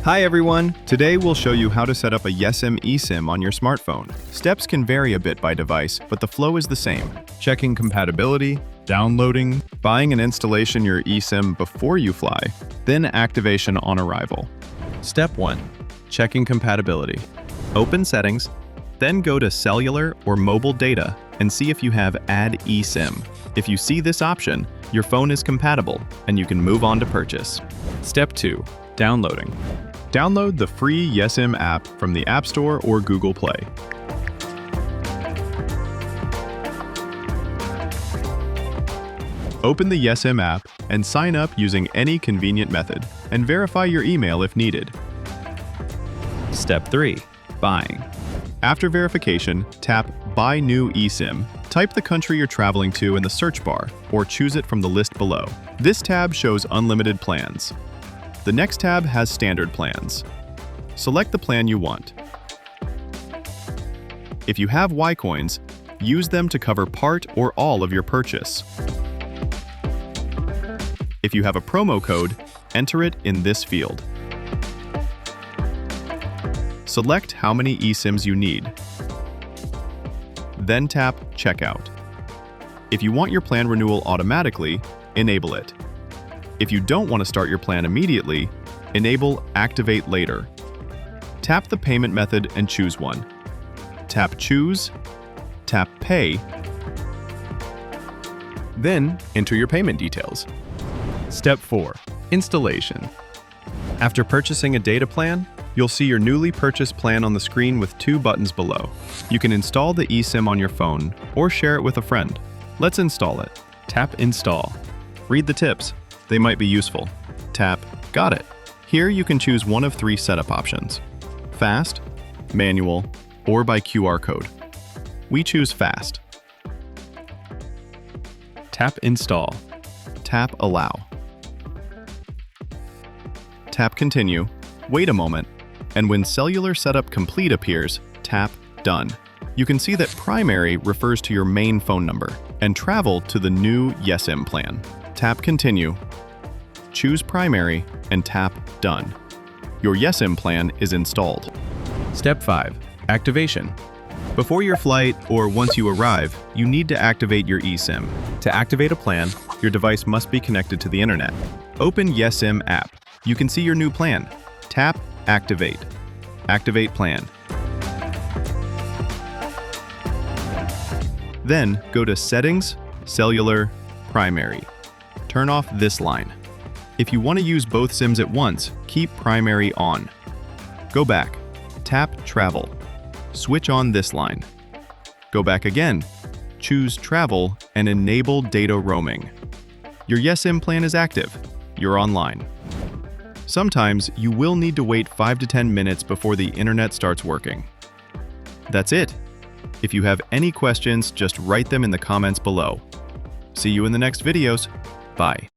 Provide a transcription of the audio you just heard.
Hi everyone! Today we'll show you how to set up a Yesim eSIM on your smartphone. Steps can vary a bit by device, but the flow is the same. Checking compatibility, downloading, buying and installation your eSIM before you fly, then activation on arrival. Step 1. Checking compatibility. Open Settings, then go to Cellular or Mobile Data and see if you have Add eSIM. If you see this option, your phone is compatible and you can move on to purchase. Step 2. Downloading. Download the free Yesim app from the App Store or Google Play. Open the Yesim app and sign up using any convenient method, and verify your email if needed. Step 3. Buying. After verification, tap Buy New eSIM. Type the country you're traveling to in the search bar, or choose it from the list below. This tab shows unlimited plans. The next tab has standard plans. Select the plan you want. If you have Y-Coins, use them to cover part or all of your purchase. If you have a promo code, enter it in this field. Select how many eSIMs you need. Then tap Checkout. If you want your plan renewal automatically, enable it. If you don't want to start your plan immediately, enable Activate Later. Tap the payment method and choose one. Tap Choose, tap Pay, then enter your payment details. Step 4. Installation. After purchasing a data plan, you'll see your newly purchased plan on the screen with 2 buttons below. You can install the eSIM on your phone or share it with a friend. Let's install it. Tap Install. Read the tips. They might be useful. Tap Got it. Here you can choose one of 3 setup options: fast, manual, or by QR code. We choose fast. Tap Install. Tap Allow. Tap Continue. Wait a moment, and when Cellular Setup Complete appears, tap Done. You can see that Primary refers to your main phone number and travel to the new Yesim plan. Tap Continue. Choose Primary and tap Done. Your Yesim plan is installed. Step 5. Activation. Before your flight or once you arrive, you need to activate your eSIM. To activate a plan, your device must be connected to the internet. Open Yesim app. You can see your new plan. Tap Activate. Activate plan. Then go to Settings, Cellular, Primary. Turn off this line. If you want to use both SIMs at once, keep Primary on. Go back. Tap Travel. Switch on this line. Go back again. Choose Travel and enable data roaming. Your Yesim plan is active. You're online. Sometimes you will need to wait 5 to 10 minutes before the internet starts working. That's it. If you have any questions, just write them in the comments below. See you in the next videos. Bye.